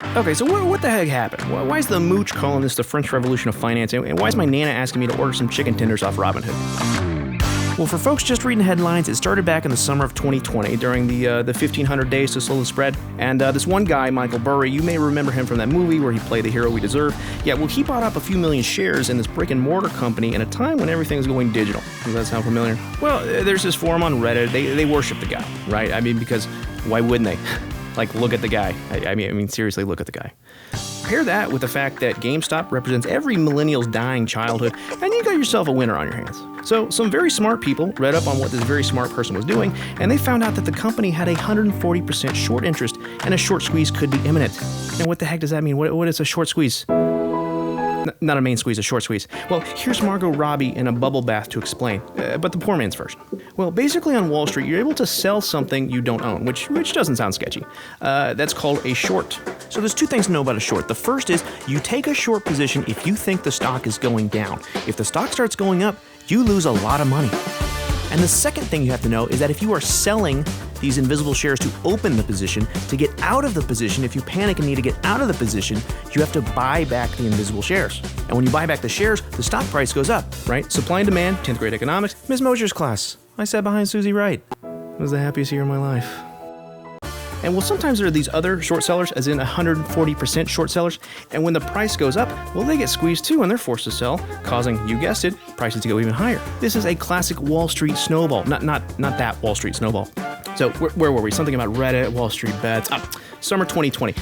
Okay, so what the heck happened? Why is the mooch calling this the French Revolution of finance, and why is my Nana asking me to order some chicken tenders off Robinhood? Well, for folks just reading headlines, it started back in the summer of 2020 during the 1,500 days to slow the spread. And this one guy, Michael Burry, you may remember him from that movie where he played the hero we deserve. Yeah, well, he bought up a few million shares in this brick and mortar company in a time when everything's going digital. Does that sound familiar? Well, there's this forum on Reddit. They worship the guy, right? I mean, because why wouldn't they? Like, look at the guy. I mean, seriously, look at the guy. Pair that with the fact that GameStop represents every millennial's dying childhood, and you got yourself a winner on your hands. So some very smart people read up on what this very smart person was doing, and they found out that the company had a 140% short interest, and a short squeeze could be imminent. And what the heck does that mean? What is a short squeeze? Not a main squeeze, a short squeeze. Well, here's Margot Robbie in a bubble bath to explain, but the poor man's version. Well, basically on Wall Street, you're able to sell something you don't own, which doesn't sound sketchy. That's called a short. So there's two things to know about a short. The first is you take a short position if you think the stock is going down. If the stock starts going up, you lose a lot of money. And the second thing you have to know is that if you are selling these invisible shares to open the position, to get out of the position, if you panic and need to get out of the position, you have to buy back the invisible shares. And when you buy back the shares, the stock price goes up, right? Supply and demand, 10th grade economics, Miss Mosier's class. I sat behind Susie Wright. It was the happiest year of my life. And well, sometimes there are these other short sellers, as in 140% short sellers, and when the price goes up, well, they get squeezed too and they're forced to sell, causing, you guessed it, prices to go even higher. This is a classic Wall Street snowball, not that Wall Street snowball. So where were we? Something about Reddit, WallStreetBets, summer 2020.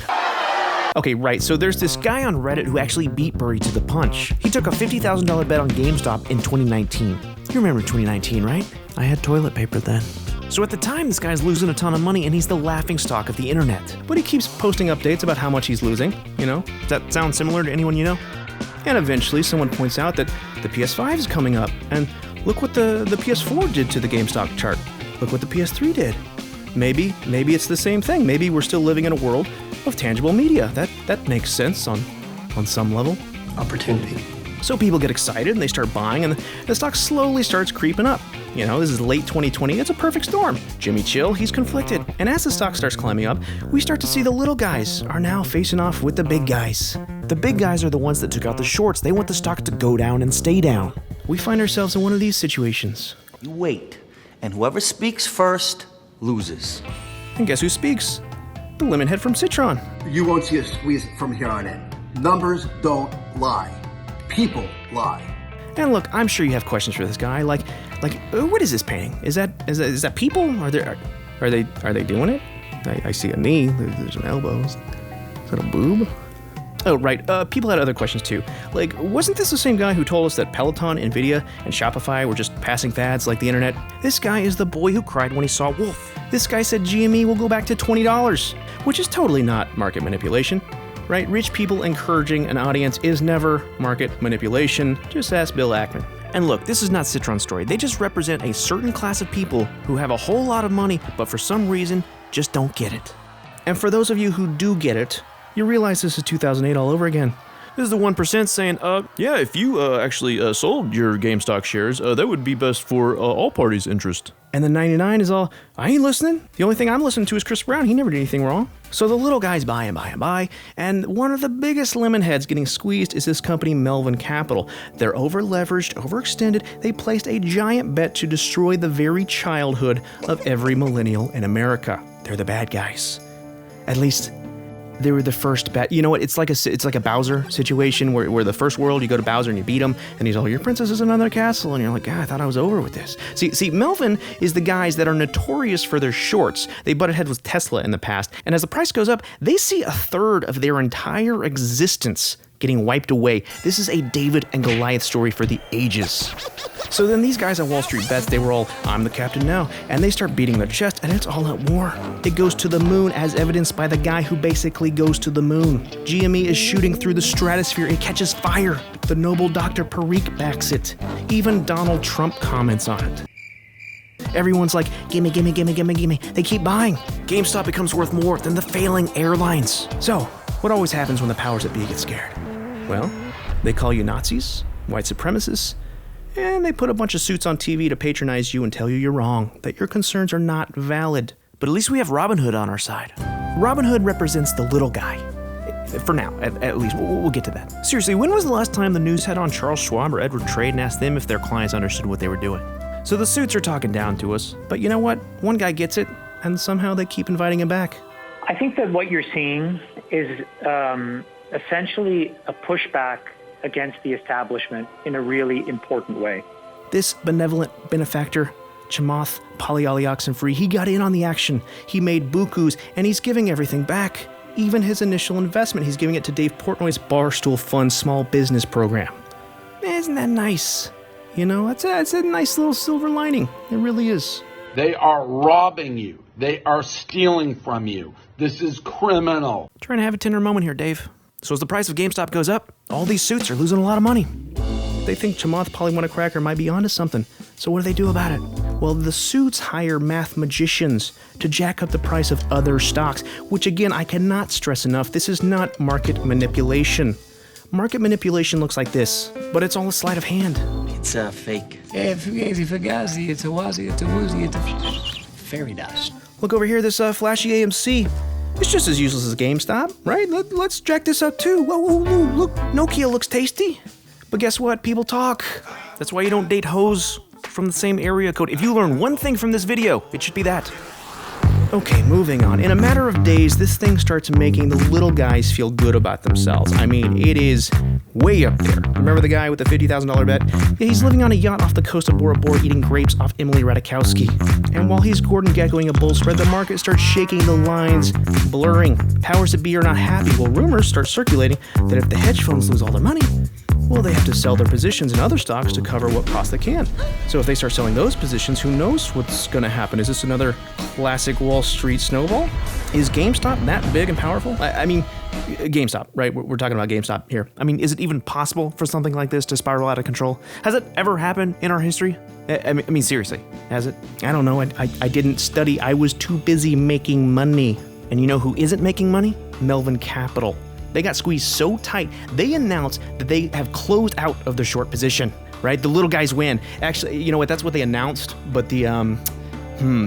Okay, right, so there's this guy on Reddit who actually beat Burry to the punch. He took a $50,000 bet on GameStop in 2019. You remember 2019, right? I had toilet paper then. So at the time, this guy's losing a ton of money and he's the laughingstock of the internet. But he keeps posting updates about how much he's losing, you know? Does that sound similar to anyone you know? And eventually someone points out that the PS5 is coming up, and look what the PS4 did to the GameStop chart. Look what the PS3 did. Maybe it's the same thing. Maybe we're still living in a world of tangible media. That makes sense on some level. Opportunity. So people get excited and they start buying, and the stock slowly starts creeping up. You know, this is late 2020, it's a perfect storm. Jimmy Chill, he's conflicted. And as the stock starts climbing up, we start to see the little guys are now facing off with the big guys. The big guys are the ones that took out the shorts. They want the stock to go down and stay down. We find ourselves in one of these situations. You wait, and whoever speaks first loses. And guess who speaks? The lemon head from Citron. You won't see a squeeze from here on in. Numbers don't lie. People lie. And look, I'm sure you have questions for this guy. Like, what is this painting? Is that people? Are they doing it? I see a knee. There's some elbows. Is that a boob? Oh, right. People had other questions too. Like, wasn't this the same guy who told us that Peloton, Nvidia, and Shopify were just passing fads like the internet? This guy is the boy who cried when he saw Wolf. This guy said GME will go back to $20, which is totally not market manipulation. Right? Rich people encouraging an audience is never market manipulation. Just ask Bill Ackman. And look, this is not Citron's story. They just represent a certain class of people who have a whole lot of money, but for some reason, just don't get it. And for those of you who do get it, you realize this is 2008 all over again. This is the 1% saying, yeah, if you actually sold your GameStop shares, that would be best for all parties' interest. And the 99 is all, I ain't listening. The only thing I'm listening to is Chris Brown. He never did anything wrong. So the little guys buy and buy and buy, and one of the biggest lemon heads getting squeezed is this company, Melvin Capital. They're over-leveraged, overextended. They placed a giant bet to destroy the very childhood of every millennial in America. They're the bad guys. At least they were the first bad. You know what? It's like a Bowser situation where the first world you go to Bowser and you beat him, and he's all, your princess is in another castle, and you're like, God, I thought I was over with this. See, Melvin is the guys that are notorious for their shorts. They butted heads with Tesla in the past, and as the price goes up, they see a third of their entire existence getting wiped away. This is a David and Goliath story for the ages. So then these guys on Wall Street Bets, they were all, I'm the captain now, and they start beating their chest, and it's all out war. It goes to the moon, as evidenced by the guy who basically goes to the moon. GME is shooting through the stratosphere. It catches fire. The noble Dr. Parikh backs it. Even Donald Trump comments on it. Everyone's like, gimme. They keep buying. GameStop becomes worth more than the failing airlines. So, what always happens when the powers that be get scared? Well, they call you Nazis, white supremacists, and they put a bunch of suits on TV to patronize you and tell you you're wrong, that your concerns are not valid. But at least we have Robinhood on our side. Robinhood represents the little guy. For now, at least. We'll get to that. Seriously, when was the last time the news had on Charles Schwab or Edward Trade and asked them if their clients understood what they were doing? So the suits are talking down to us, but you know what? One guy gets it, and somehow they keep inviting him back. I think that what you're seeing is essentially a pushback against the establishment in a really important way. This benevolent benefactor, Chamath Palihapitiya, he got in on the action. He made bukus, and he's giving everything back. Even his initial investment, he's giving it to Dave Portnoy's Barstool Fund small business program. Isn't that nice? You know, it's a nice little silver lining. It really is. They are robbing you. They are stealing from you. This is criminal. Trying to have a tender moment here, Dave. So as the price of GameStop goes up, all these suits are losing a lot of money. They think Chamath Palihapitiya might be onto something. So what do they do about it? Well, the suits hire math magicians to jack up the price of other stocks, which again, I cannot stress enough, this is not market manipulation. Market manipulation looks like this, but it's all a sleight of hand. It's fake. It's a fugazi, it's a wazi, it's a woozy, it's a fairy dust. Look over here, this flashy AMC. It's just as useless as GameStop, right? Let's jack this up too. Whoa, look, Nokia looks tasty. But guess what? People talk. That's why you don't date hoes from the same area code. If you learn one thing from this video, it should be that. Okay, moving on. In a matter of days, this thing starts making the little guys feel good about themselves. I mean, it is way up there. Remember the guy with the $50,000 bet? Yeah, he's living on a yacht off the coast of Bora Bora eating grapes off Emily Ratajkowski. And while he's Gordon Gekkoing a bull spread, the market starts shaking, the lines blurring. Powers that be are not happy. Well, rumors start circulating that if the hedge funds lose all their money, well, they have to sell their positions in other stocks to cover what cost they can. So if they start selling those positions, who knows what's going to happen? Is this another classic Wall Street snowball? Is GameStop that big and powerful? I mean, GameStop, right? We're talking about GameStop here. I mean, is it even possible for something like this to spiral out of control? Has it ever happened in our history? I mean, seriously, has it? I don't know. I didn't study. I was too busy making money. And you know who isn't making money? Melvin Capital. They got squeezed so tight, they announced that they have closed out of their short position, right? The little guys win. Actually, you know what? That's what they announced, but the,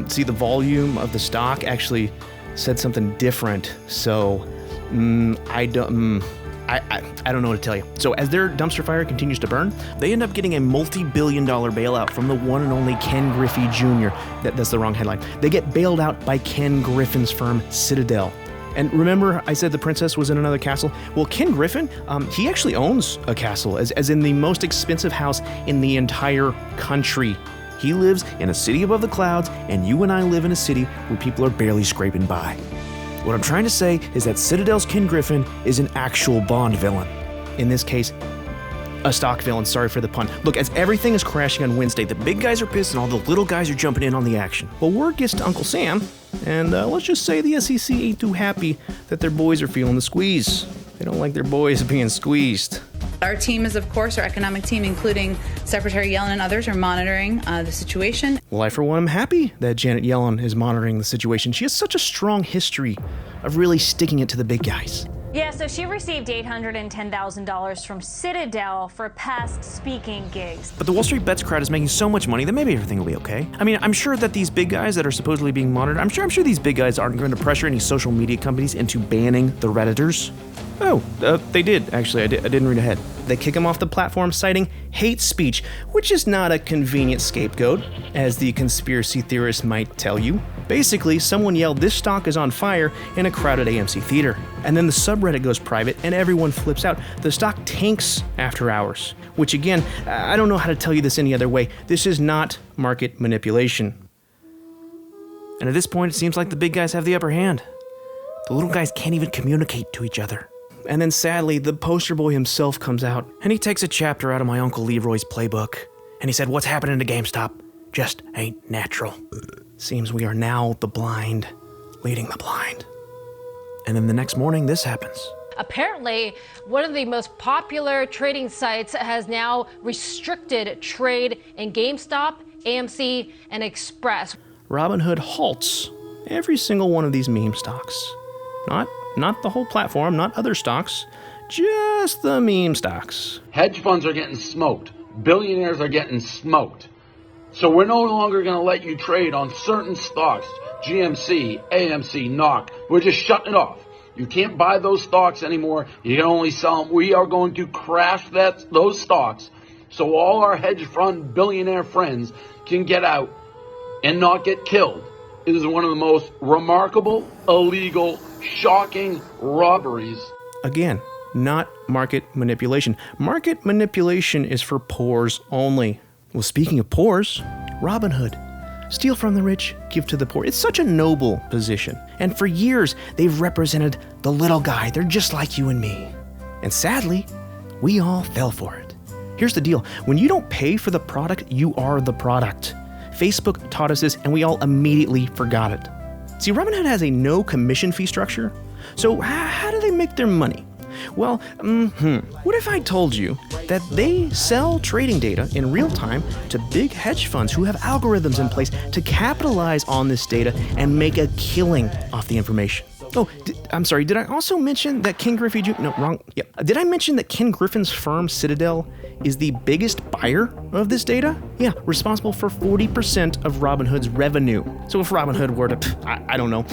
see, the volume of the stock actually said something different. So, I don't know what to tell you. So as their dumpster fire continues to burn, they end up getting a multi-billion-dollar bailout from the one and only Ken Griffin Jr. That's the wrong headline. They get bailed out by Ken Griffin's firm, Citadel. And remember I said the princess was in another castle? Well, Ken Griffin, he actually owns a castle, as in the most expensive house in the entire country. He lives in a city above the clouds, and you and I live in a city where people are barely scraping by. What I'm trying to say is that Citadel's Ken Griffin is an actual Bond villain. In this case, a stock villain, sorry for the pun. Look, as everything is crashing on Wednesday, the big guys are pissed and all the little guys are jumping in on the action. Well, word gets to Uncle Sam, and let's just say the SEC ain't too happy that their boys are feeling the squeeze. They don't like their boys being squeezed. Our team is, of course, our economic team, including Secretary Yellen and others, are monitoring the situation. Well, I, for one, am happy that Janet Yellen is monitoring the situation. She has such a strong history of really sticking it to the big guys. Yeah, so she received $810,000 from Citadel for past speaking gigs. But the Wall Street Bets crowd is making so much money that maybe everything will be okay. I mean, I'm sure that these big guys that are supposedly being monitored, I'm sure these big guys aren't going to pressure any social media companies into banning the Redditors. Oh, they did, actually. I didn't read ahead. They kick him off the platform citing hate speech, which is not a convenient scapegoat, as the conspiracy theorists might tell you. Basically, someone yelled, "This stock is on fire," in a crowded AMC theater. And then the subreddit goes private and everyone flips out. The stock tanks after hours, which again, I don't know how to tell you this any other way. This is not market manipulation. And at this point, it seems like the big guys have the upper hand. The little guys can't even communicate to each other. And then sadly, the poster boy himself comes out, and he takes a chapter out of my Uncle Leroy's playbook. And he said, "What's happening to GameStop just ain't natural. Seems we are now the blind, leading the blind." And then the next morning, this happens. Apparently, one of the most popular trading sites has now restricted trade in GameStop, AMC, and Express. Robinhood halts every single one of these meme stocks. Not the whole platform, not other stocks, just the meme stocks. Hedge funds are getting smoked. Billionaires are getting smoked. So we're no longer going to let you trade on certain stocks, GMC, AMC, NOK. We're just shutting it off. You can't buy those stocks anymore. You can only sell them. We are going to crash those stocks so all our hedge fund billionaire friends can get out and not get killed. It is one of the most remarkable, illegal, shocking robberies. Again, not market manipulation. Market manipulation is for poors only. Well, speaking of poors, Robinhood. Steal from the rich, give to the poor. It's such a noble position. And for years, they've represented the little guy. They're just like you and me. And sadly, we all fell for it. Here's the deal. When you don't pay for the product, you are the product. Facebook taught us this, and we all immediately forgot it. See, Robinhood has a no commission fee structure. So how do they make their money? Well, what if I told you that they sell trading data in real time to big hedge funds who have algorithms in place to capitalize on this data and make a killing off the information? Oh, I'm sorry, did I also mention that Ken Griffin Jr.? No, wrong. Yeah. Did I mention that Ken Griffin's firm, Citadel, is the biggest buyer of this data? Yeah, responsible for 40% of Robinhood's revenue. So if Robinhood were to, I don't know,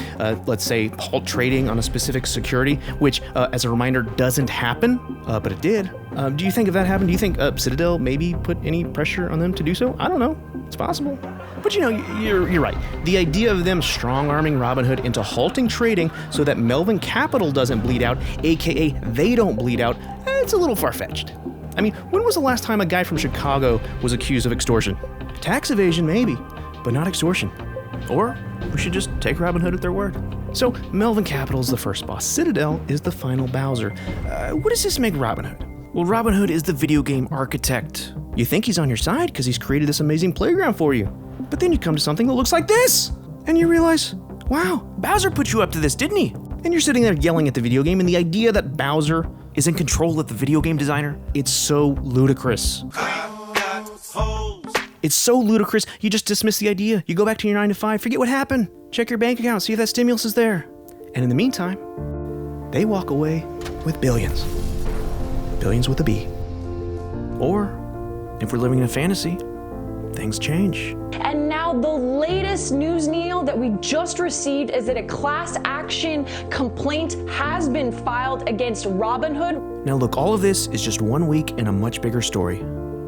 let's say halt trading on a specific security, which, as a reminder, doesn't happen, but it did. Do you think if that happened, do you think Citadel maybe put any pressure on them to do so? I don't know. It's possible. But you're right. The idea of them strong-arming Robinhood into halting trading so that Melvin Capital doesn't bleed out, aka they don't bleed out, it's a little far-fetched. I mean, when was the last time a guy from Chicago was accused of extortion? Tax evasion, maybe, but not extortion. Or we should just take Robinhood at their word. So Melvin Capital is the first boss. Citadel is the final Bowser. What does this make Robinhood? Well, Robinhood is the video game architect. You think he's on your side because he's created this amazing playground for you. But then you come to something that looks like this, and you realize, wow, Bowser put you up to this, didn't he? And you're sitting there yelling at the video game, and the idea that Bowser is in control of the video game designer, it's so ludicrous. It's so ludicrous, you just dismiss the idea. You go back to your 9 to 5, forget what happened. Check your bank account, see if that stimulus is there. And in the meantime, they walk away with billions. Billions with a B. Or, if we're living in a fantasy, things change. And now the latest news, Neil, that we just received is that a class action complaint has been filed against Robinhood. Now look, all of this is just 1 week in a much bigger story.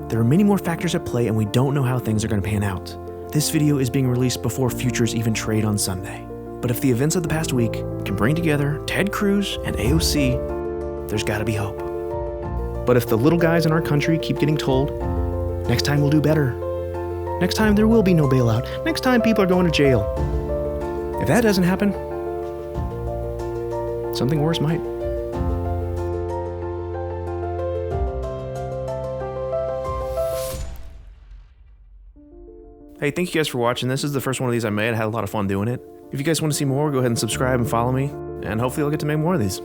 There are many more factors at play and we don't know how things are going to pan out. This video is being released before futures even trade on Sunday. But if the events of the past week can bring together Ted Cruz and AOC, there's got to be hope. But if the little guys in our country keep getting told, next time we'll do better. Next time there will be no bailout. Next time people are going to jail. If that doesn't happen, something worse might. Hey, thank you guys for watching. This is the first one of these I made. I had a lot of fun doing it. If you guys want to see more, go ahead and subscribe and follow me, and hopefully I'll get to make more of these.